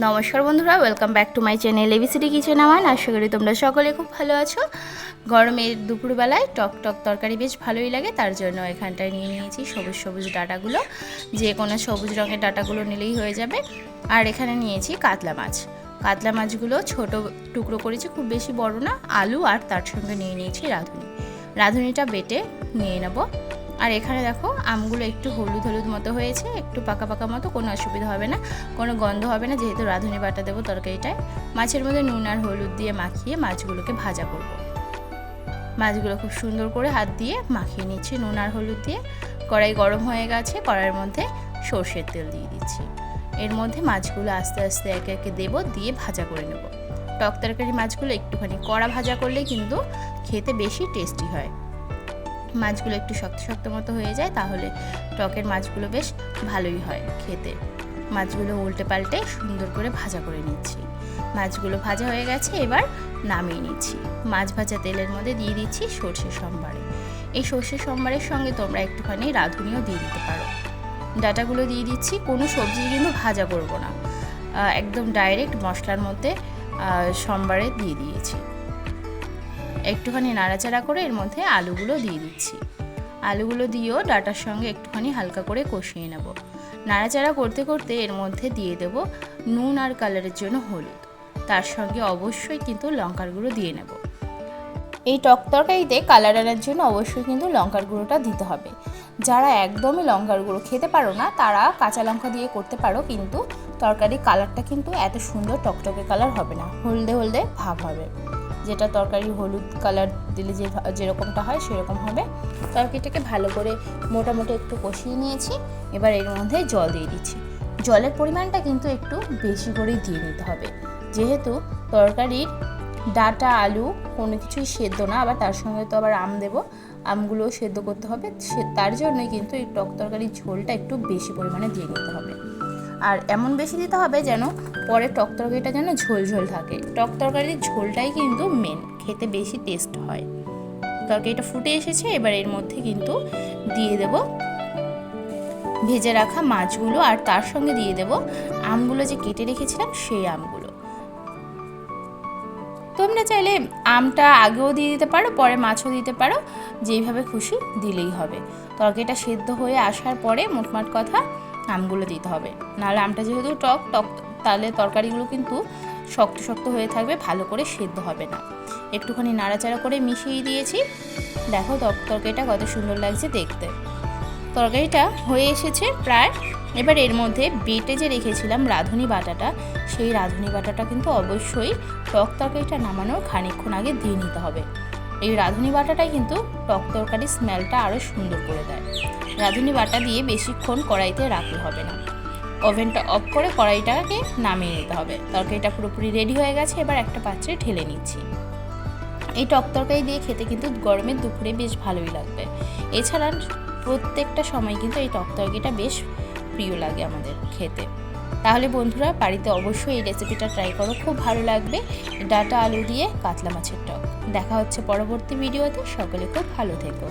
নমস্কার বন্ধুরা, welcome back to my channel ABCD kitchen আমার। আশা করি তোমরা সকলে খুব ভালো আছো। গরমের দুপুরবেলায় টক টক তরকারি বেশ ভালোই লাগে, তার জন্য এখানটায় নিয়ে নিয়েছি সবুজ সবুজ ডাঁটাগুলো। যে কোনো সবুজ রঙের ডাঁটাগুলো নিলেই হয়ে যাবে। আর এখানে নিয়েছি কাতলা মাছ। কাতলা মাছগুলো ছোট টুকরো করেছি, খুব বেশি বড় না। আলু আর তার সঙ্গে নিয়ে নিয়েছি রাঁধুনিটা বেটে নিয়ে নেব। আর এখানে দেখো আমগুলো একটু হলুদ হলুদ মতো হয়েছে, একটু পাকা পাকা মতো, কোনো অসুবিধা হবে না, কোনো গন্ধ হবে না, যেহেতু রাঁধুনি বাটা দেবো তরকারিটায়। মাছের মধ্যে নুন আর হলুদ দিয়ে মাখিয়ে মাছগুলোকে ভাজা করব। মাছগুলো খুব সুন্দর করে হাত দিয়ে মাখিয়ে নিচ্ছি নুন আর হলুদ দিয়ে। কড়াই গরম হয়ে গেছে, কড়াইয়ের মধ্যে সর্ষের তেল দিয়ে দিচ্ছি। এর মধ্যে মাছগুলো আস্তে আস্তে একে একে দেবো, দিয়ে ভাজা করে নেব। টক তরকারি মাছগুলো একটুখানি কড়া ভাজা করলেই কিন্তু খেতে বেশি টেস্টি হয়। মাছগুলো একটু শক্ত শক্ত মতো হয়ে যায়, তাহলে টকের মাছগুলো বেশ ভালোই হয় খেতে। মাছগুলো উল্টে পাল্টে সুন্দর করে ভাজা করে নিচ্ছি। মাছগুলো ভাজা হয়ে গেছে, এবার নামিয়ে নিচ্ছি। মাছ ভাজা তেলের মধ্যে দিয়ে দিচ্ছি সর্ষে সম্বারে। এই সর্ষে সম্বারের সঙ্গে তোমরা একটুখানি রাঁধুনিও দিয়ে দিতে পারো। ডাঁটাগুলো দিয়ে দিচ্ছি, কোনো সবজি কিন্তু ভাজা করব না, একদম ডাইরেক্ট মশলার মধ্যে সম্বারে দিয়ে দিয়েছি। একটুখানি নাড়াচাড়া করে এর মধ্যে আলুগুলো দিয়ে দিচ্ছি। আলুগুলো দিয়েও ডাঁটার সঙ্গে একটুখানি হালকা করে কষিয়ে নেব। নাড়াচাড়া করতে করতে এর মধ্যে দিয়ে দেব নুন আর কালারের জন্য হলুদ, তার সঙ্গে অবশ্যই কিন্তু লঙ্কার গুঁড়ো দিয়ে নেব। এই টক তরকারিতে কালার আনার জন্য অবশ্যই কিন্তু লঙ্কার গুঁড়োটা দিতে হবে। যারা একদমই লঙ্কার গুঁড়ো খেতে পারো না, তারা কাঁচা লঙ্কা দিয়ে করতে পারো, কিন্তু তরকারির কালারটা কিন্তু এত সুন্দর টকটকে কালার হবে না, হলদে হলদে ভাব হবে। যেটা তরকারি হলুদ কালার দিলে যেরকমটা হয় সেরকম হবে। তরকারিটাকে ভালো করে মোটামুটি একটু কষিয়ে নিয়েছি। এবার এর মধ্যে জল দিয়ে দিচ্ছি। জলের পরিমাণটা কিন্তু একটু বেশি করেই দিয়ে নিতে হবে, যেহেতু তরকারির ডাঁটা আলু কোনো কিছুই সেদ্ধ না, আবার তার সঙ্গে তো আবার আম দেবো, আমগুলোও সেদ্ধ করতে হবে। তার জন্যই কিন্তু এই টক তরকারির ঝোলটা একটু বেশি পরিমাণে দিয়ে নিতে হবে। আর এমন বেশি দিতে হবে যেন পরে টক তরকারিটা যেন ঝোল ঝোল থাকে। টক তরকারির ঝোলটাই কিন্তু মেন, খেতে বেশি টেস্ট হয়। তরকারিটা ফুটে এসেছে, এবার এর মধ্যে কিন্তু দিয়ে দেব ভেজে রাখা মাছগুলো, আর তার সঙ্গে দিয়ে দেব আমগুলো যে কেটে রেখেছিলাম সেই আমগুলো। তোমরা চাইলে আমটা আগেও দিয়ে দিতে পারো, পরে মাছও দিতে পারো, যেইভাবে খুশি দিলেই হবে। তরকারিটা সেদ্ধ হয়ে আসার পরে মোটমাট কথা আমগুলো দিতে হবে, নাহলে আমটা যেহেতু টক টক, তাহলে তরকারিগুলো কিন্তু শক্ত শক্ত হয়ে থাকবে, ভালো করে সেদ্ধ হবে না। একটুখানি নাড়াচাড়া করে মিশিয়ে দিয়েছি। দেখো তরকারিটা কত সুন্দর লাগছে দেখতে। তরকারিটা হয়ে এসেছে প্রায়। এবার এর মধ্যে বেটে যে রেখেছিলাম রাঁধুনি বাটাটা, সেই রাঁধুনি বাটাটা কিন্তু অবশ্যই টক তরকারিটা নামানোর খানিকক্ষণ আগে দিয়ে নিতে হবে। এই রাঁধুনি বাটাটাই কিন্তু টক তরকারির স্মেলটা আরও সুন্দর করে দেয়। রাঁধুনি বাটা দিয়ে বেশিক্ষণ কড়াইতে রাখতে হবে না। ওভেনটা অফ করে কড়াইটাকে নামিয়ে নিতে হবে। তরকারিটা পুরোপুরি রেডি হয়ে গেছে, এবার একটা পাত্রে ঢেলে নিচ্ছি। এই টক তরকারি দিয়ে খেতে কিন্তু গরমের দুপুরে বেশ ভালোই লাগবে। এছাড়া প্রত্যেকটা সময় কিন্তু এই টক তরকারিটা বেশ প্রিয় লাগে আমাদের খেতে। তাহলে বন্ধুরা বাড়িতে অবশ্যই এই রেসিপিটা ট্রাই করো, খুব ভালো লাগবে। ডাঁটা আলু দিয়ে কাতলা মাছের টক। দেখা হচ্ছে পরবর্তী ভিডিওতে। সকলে খুব ভালো থেকো।